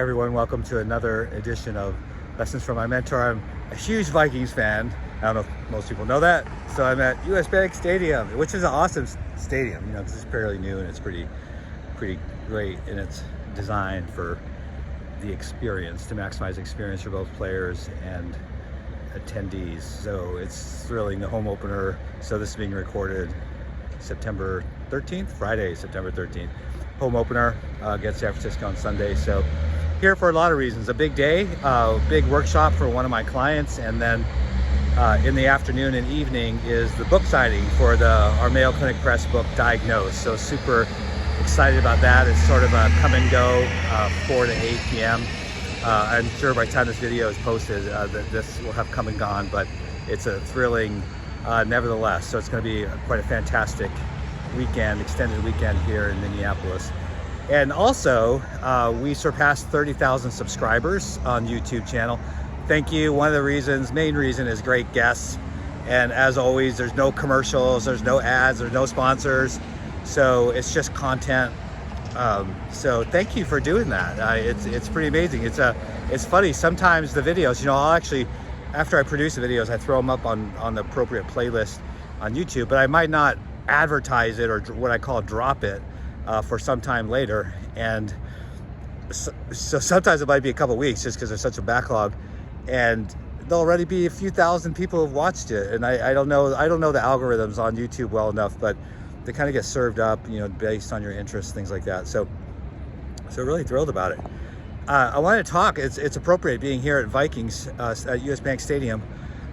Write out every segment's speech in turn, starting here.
Hey everyone, welcome to another edition of Lessons from My Mentor. I'm a huge Vikings fan. I don't know if most people know that. So I'm at US Bank Stadium, which is an awesome stadium. You know, this is fairly new and it's pretty great, and it's designed for the experience, to maximize experience for both players and attendees. So it's thrilling, the home opener. So this is being recorded September 13th, Friday, September 13th. Home opener against San Francisco on Sunday. So here for a lot of reasons. A big day, big workshop for one of my clients, and then in the afternoon and evening is the book signing for our Mayo Clinic Press book, Diagnosed. So super excited about that. It's sort of a come and go, 4 to 8 p.m. I'm sure by the time this video is posted, that this will have come and gone, but it's a thrilling nevertheless. So it's going to be quite a fantastic weekend, extended weekend here in Minneapolis. And also, we surpassed 30,000 subscribers on YouTube channel. Thank you. One of the main reason is great guests. And as always, there's no commercials, there's no ads, there's no sponsors. So it's just content. So thank you for doing that. It's pretty amazing. It's funny, sometimes the videos, I'll actually, after I produce the videos, I throw them up on the appropriate playlist on YouTube, but I might not advertise it or what I call drop it for some time later. And so sometimes it might be a couple weeks just because there's such a backlog, and there'll already be a few thousand people who've watched it. And I don't know the algorithms on YouTube well enough, but they kind of get served up, based on your interests, things like that. So really thrilled about it. I wanted to talk, it's appropriate being here at Vikings at US Bank Stadium.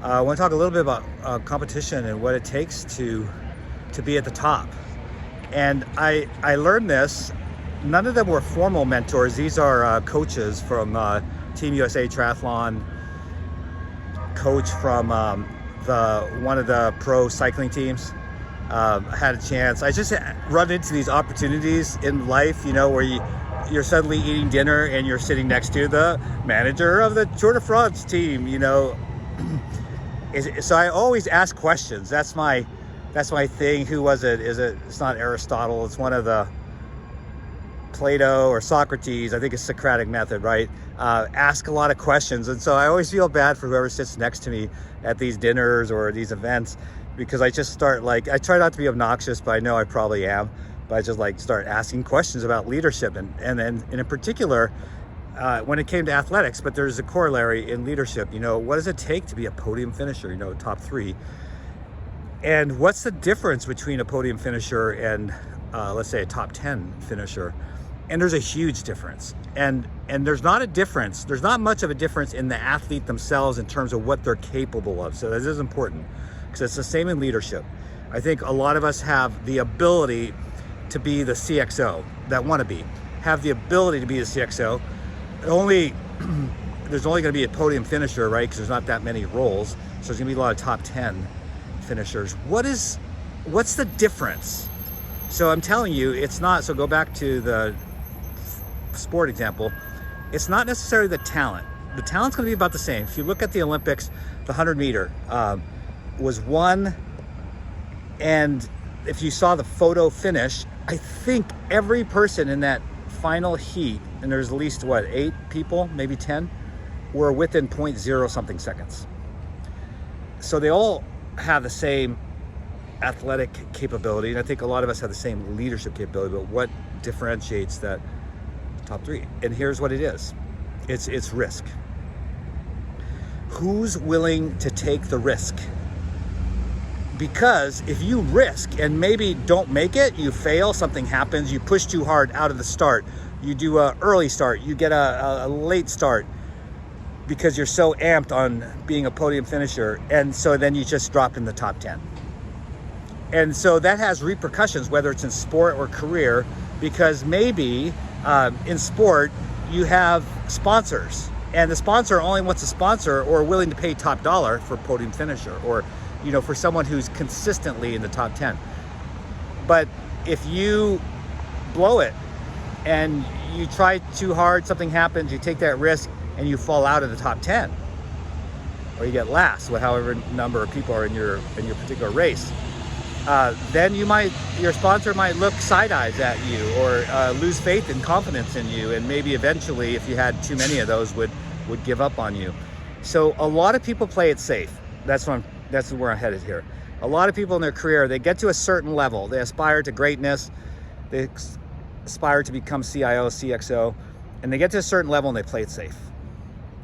I want to talk a little bit about competition and what it takes to be at the top. And I learned this. None of them were formal mentors. These are coaches from Team USA Triathlon, coach from one of the pro cycling teams. I had a chance. I just run into these opportunities in life, where you're suddenly eating dinner and you're sitting next to the manager of the Tour de France team, So I always ask questions. That's my thing. Who was it? It's not Aristotle. It's one of the Plato or Socrates. I think it's Socratic method, right? Ask a lot of questions. And so I always feel bad for whoever sits next to me at these dinners or these events, because I just start I try not to be obnoxious, but I know I probably am. But I just start asking questions about leadership and in particular, when it came to athletics, but there's a corollary in leadership. What does it take to be a podium finisher, top 3? And what's the difference between a podium finisher and let's say a top 10 finisher? And there's a huge difference. And there's not much of a difference in the athlete themselves in terms of what they're capable of. So this is important, because it's the same in leadership. I think a lot of us have the ability to be the CXO, have the ability to be the CXO. There's only going to be a podium finisher, right? Because there's not that many roles. So there's going to be a lot of top 10 finishers. What's the difference? So I'm telling you, it's not. So go back to the sport example. It's not necessarily the talent. The talent's going to be about the same. If you look at the Olympics, the 100 meter was won, and if you saw the photo finish, I think every person in that final heat, and there's at least 8 people, maybe 10, were within 0.0 something seconds. So they all have the same athletic capability, and I think a lot of us have the same leadership capability. But what differentiates that top 3? And here's what it is. It's risk. Who's willing to take the risk? Because if you risk and maybe don't make it, you fail, something happens, you push too hard out of the start, you do an early start, you get a late start because you're so amped on being a podium finisher, and so then you just drop in the top 10. And so that has repercussions, whether it's in sport or career, because maybe in sport you have sponsors, and the sponsor only wants a sponsor or willing to pay top dollar for podium finisher, or for someone who's consistently in the top 10. But if you blow it and you try too hard, something happens, you take that risk, and you fall out of the top 10, or you get last with however number of people are in your particular race, then your sponsor might look side eyes at you, or lose faith and confidence in you, and maybe eventually, if you had too many of those, would give up on you. So a lot of people play it safe. That's where I'm headed here. A lot of people in their career, they get to a certain level, they aspire to greatness, they aspire to become CIO, CXO, and they get to a certain level and they play it safe.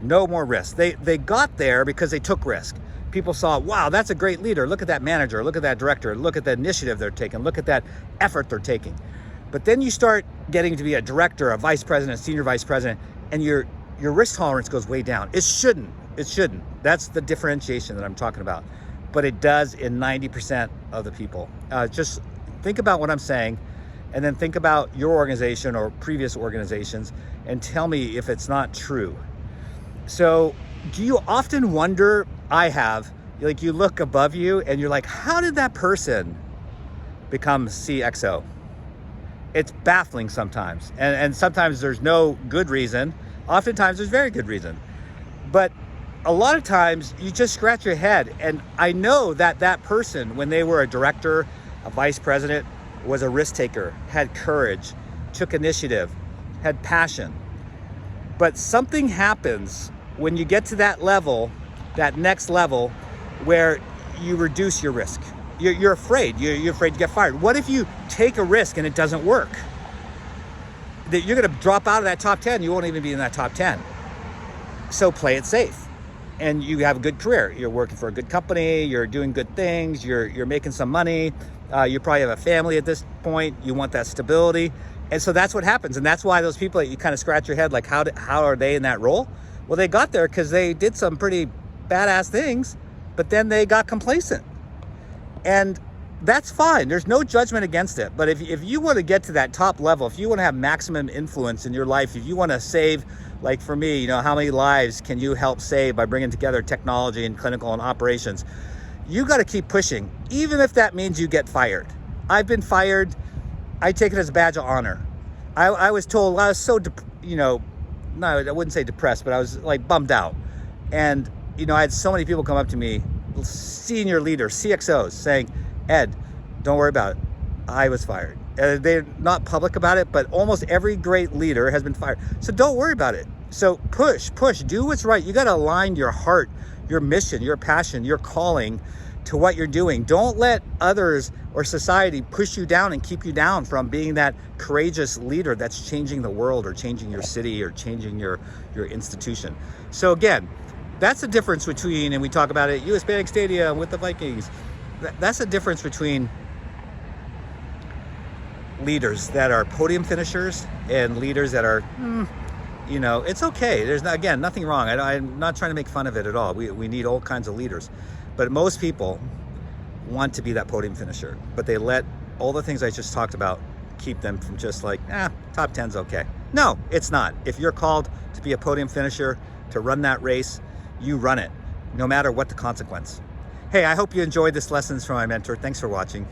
No more risk. They got there because they took risk. People saw, wow, that's a great leader. Look at that manager, look at that director, look at the initiative they're taking, look at that effort they're taking. But then you start getting to be a director, a vice president, senior vice president, and your risk tolerance goes way down. It shouldn't. That's the differentiation that I'm talking about. But it does in 90% of the people. Just think about what I'm saying, and then think about your organization or previous organizations, and tell me if it's not true. So do you often wonder, I have, like you look above you and you're like, how did that person become CXO? It's baffling sometimes. And sometimes there's no good reason. Oftentimes there's very good reason. But a lot of times you just scratch your head. And I know that person, when they were a director, a vice president, was a risk taker, had courage, took initiative, had passion. But something happens when you get to that level, that next level, where you reduce your risk. You're afraid. You're afraid to get fired. What if you take a risk and it doesn't work? That you're going to drop out of that top 10. You won't even be in that top 10. So play it safe. And you have a good career. You're working for a good company. You're doing good things. You're making some money. You probably have a family at this point. You want that stability. And so that's what happens. And that's why those people that you kind of scratch your head, like, how are they in that role? Well, they got there because they did some pretty badass things, but then they got complacent. And that's fine. There's no judgment against it. But if you want to get to that top level, if you want to have maximum influence in your life, if you want to save, like for me, how many lives can you help save by bringing together technology and clinical and operations? You got to keep pushing, even if that means you get fired. I've been fired. I take it as a badge of honor. I was told, I was so, no, I wouldn't say depressed, but I was like bummed out. And, I had so many people come up to me, senior leaders, CXOs, saying, Ed, don't worry about it. I was fired. They're not public about it, but almost every great leader has been fired. So don't worry about it. So push, do what's right. You got to align your heart, your mission, your passion, your calling to what you're doing. Don't let others or society push you down and keep you down from being that courageous leader that's changing the world or changing your city or changing your institution. So again, that's the difference between, and we talk about it, US Bank Stadium with the Vikings. That's the difference between leaders that are podium finishers and leaders that are, it's okay. There's, again, nothing wrong. I'm not trying to make fun of it at all. We need all kinds of leaders. But most people want to be that podium finisher, but they let all the things I just talked about keep them from just like, top 10's okay. No, it's not. If you're called to be a podium finisher, to run that race, you run it, no matter what the consequence. Hey, I hope you enjoyed this Lessons from My Mentor. Thanks for watching.